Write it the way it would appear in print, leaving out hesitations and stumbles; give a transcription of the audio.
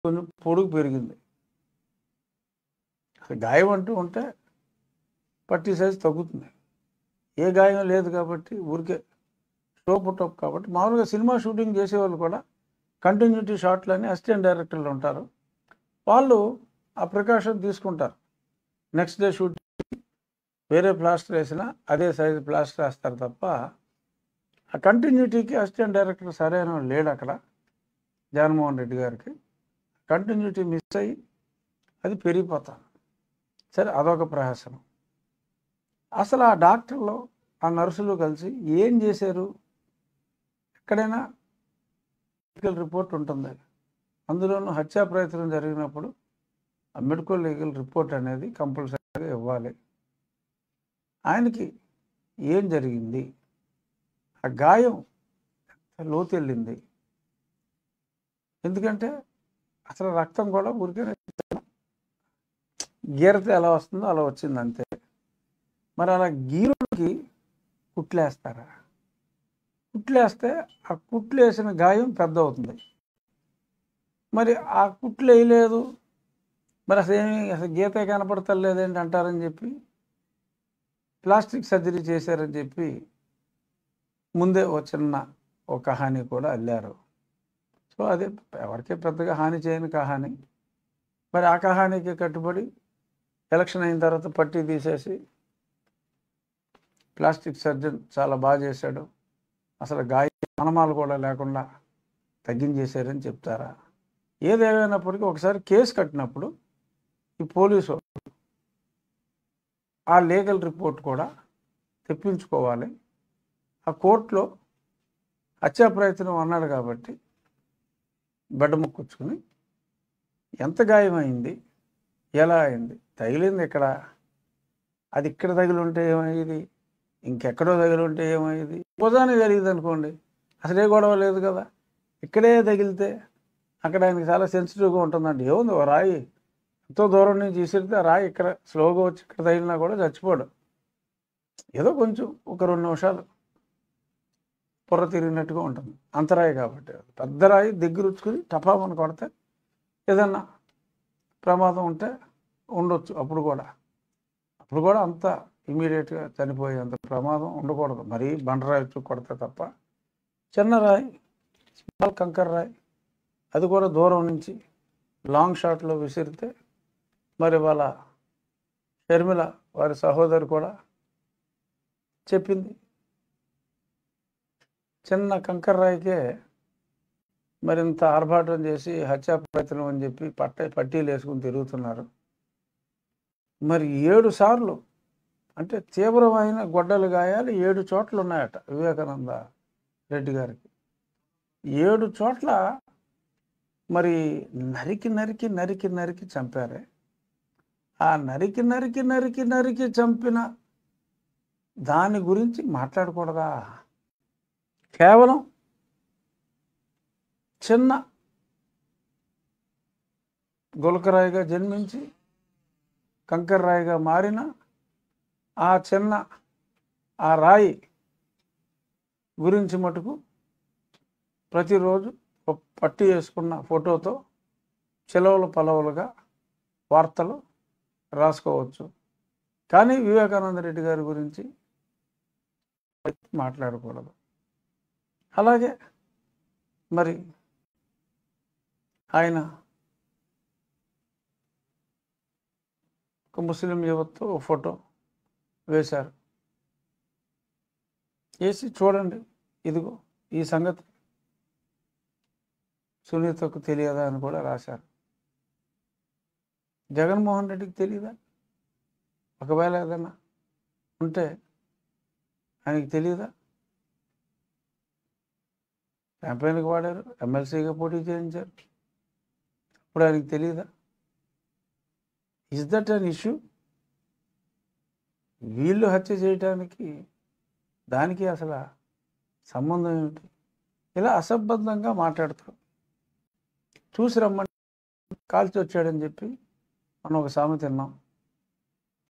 కొంచెం పొడుగు పెరిగింది. అసలు గాయం అంటూ ఉంటే పట్టీ సైజు తగ్గుతుంది. ఏ గాయం లేదు కాబట్టి ఊరికే షో పుట్టప్ కాబట్టి మామూలుగా సినిమా షూటింగ్ చేసేవాళ్ళు కూడా కంటిన్యూటీ షాట్లు అని అసిస్టెంట్ డైరెక్టర్లు ఉంటారు. వాళ్ళు ఆ ప్రికాషన్ తీసుకుంటారు. నెక్స్ట్ డే షూటింగ్ వేరే ప్లాస్టర్ వేసినా అదే సైజు ప్లాస్టర్ వేస్తారు తప్ప ఆ కంటిన్యూటీకి అసిస్టెంట్ డైరెక్టర్ సరైన లేడు అక్కడ జగన్మోహన్ రెడ్డి గారికి. కంటిన్యూటీ మిస్ అయ్యి అది పెరిగిపోతాను. సరే, అదొక ప్రహసనం. అసలు ఆ డాక్టర్లు ఆ నర్సులు కలిసి ఏం చేశారు? ఎక్కడైనా మెడికల్ రిపోర్ట్ ఉంటుంది. అందులోనూ హత్యా ప్రయత్నం జరిగినప్పుడు ఆ మెడికల్ లీగల్ రిపోర్ట్ అనేది కంపల్సరీగా ఇవ్వాలి. ఆయనకి ఏం జరిగింది? ఆ గాయం లోతెళ్ళింది. ఎందుకంటే అసలు రక్తం కూడా ఊరికే గీరతే ఎలా వస్తుందో అలా వచ్చింది అంతే. మరి అలా గీరుకి కుట్లేస్తారా? కుట్లేస్తే ఆ కుట్లు వేసిన గాయం పెద్ద అవుతుంది. మరి ఆ కుట్లు వేయలేదు, మరి అసలు గీతే కనపడతలేదేంటి అంటారని చెప్పి ప్లాస్టిక్ సర్జరీ చేశారని చెప్పి ముందే ఒక హాని కూడా అల్లారు. సో అదే ఎవరికే పెద్దగా హాని చేయని కహాని. మరి ఆ కహానికి కట్టుబడి ఎలక్షన్ అయిన తర్వాత పట్టీ తీసేసి ప్లాస్టిక్ సర్జన్ చాలా బాగా చేశాడు, అసలు గాయమాలు కూడా లేకుండా తగ్గించేశారని చెప్తారా? ఏదేమైనప్పటికీ ఒకసారి కేసు కట్టినప్పుడు ఈ పోలీసు ఆ లీగల్ రిపోర్ట్ కూడా తెప్పించుకోవాలి. ఆ కోర్టులో హత్యా ప్రయత్నం అన్నాడు కాబట్టి బెడ్డముక్కుచ్చుకుని ఎంత గాయమైంది, ఎలా అయింది, తగిలింది ఇక్కడ, అది ఇక్కడ తగిలి ఉంటే ఏమయ్యేది, ఇంకెక్కడో తగిలి ఉంటే ఏమయ్యేది, భుజానికి తగిలింది అనుకోండి, అసలు ఏ గొడవ లేదు కదా. ఇక్కడే తగిలితే అక్కడ ఆయనకి చాలా సెన్సిటివ్గా ఉంటుందండి. ఏముంది, ఓ రాయి ఎంతో దూరం నుంచి విసిరితే ఆ రాయి ఇక్కడ స్లోగా వచ్చి ఇక్కడ తగిలినా కూడా చచ్చిపోడు. ఏదో కొంచెం ఒక 2 నిమిషాలు పొర్ర తిరిగినట్టుగా ఉంటుంది, అంతరాయి కాబట్టి. పెద్ద రాయి దగ్గరుచ్చుకుని టపామని కొడితే ఏదన్నా ప్రమాదం ఉంటే ఉండొచ్చు. అప్పుడు కూడా అంత ఇమీడియట్గా చనిపోయేంత ప్రమాదం ఉండకూడదు. మరీ బండరాయి వచ్చి కొడితే తప్ప. చిన్న రాయి, స్మాల్ కంకర్ రాయి, అది కూడా దూరం నుంచి లాంగ్ షాట్లో విసిరితే మరి వాళ్ళ షర్మిల వారి సహోదరు కూడా చెప్పింది, చిన్న కంకర్ రాయికే మరింత ఆర్భాటం చేసి హత్యా ప్రయత్నం అని చెప్పి పట్టీలు వేసుకుని తిరుగుతున్నారు. మరి 7 సార్లు అంటే తీవ్రమైన గొడ్డలి గాయాలు 7 చోట్ల ఉన్నాయట వివేకానంద రెడ్డి గారికి. 7 చోట్ల మరి నరికి చంపారే. ఆ నరికి చంపిన దాని గురించి మాట్లాడకూడదా? కేవలం చిన్న గులకరాయిగా జన్మించి కంకర్రాయిగా మారిన ఆ రాయి గురించి మటుకు ప్రతిరోజు పట్టి వేసుకున్న ఫోటోతో చిలవలు పలవలుగా వార్తలు రాసుకోవచ్చు. కానీ వివేకానంద రెడ్డి గారి గురించి మాట్లాడకూడదు. అలాగే మరి ఆయన ఒక ముస్లిం యువతతో ఫోటో వేశారు. వేసి చూడండి, ఇదిగో ఈ సంగతి సునీతకు తెలియదా అని కూడా రాశారు. జగన్మోహన్ రెడ్డికి తెలియదా? ఒకవేళ ఏదన్నా ఉంటే ఆయనకి తెలియదా? క్యాంపెయిన్కి వాడారు, ఎమ్మెల్సీగా పోటీ చేయించారు, ఇప్పుడు ఆయనకి తెలియదా? Is that an issue? వీళ్ళు హత్య చేయటానికి దానికి అసలు సంబంధం ఏమిటి? ఇలా అసంబద్ధంగా మాట్లాడతారు. చూసి రమ్మని కాల్చి వచ్చాడని చెప్పి మనం ఒక సామెత విన్నాం.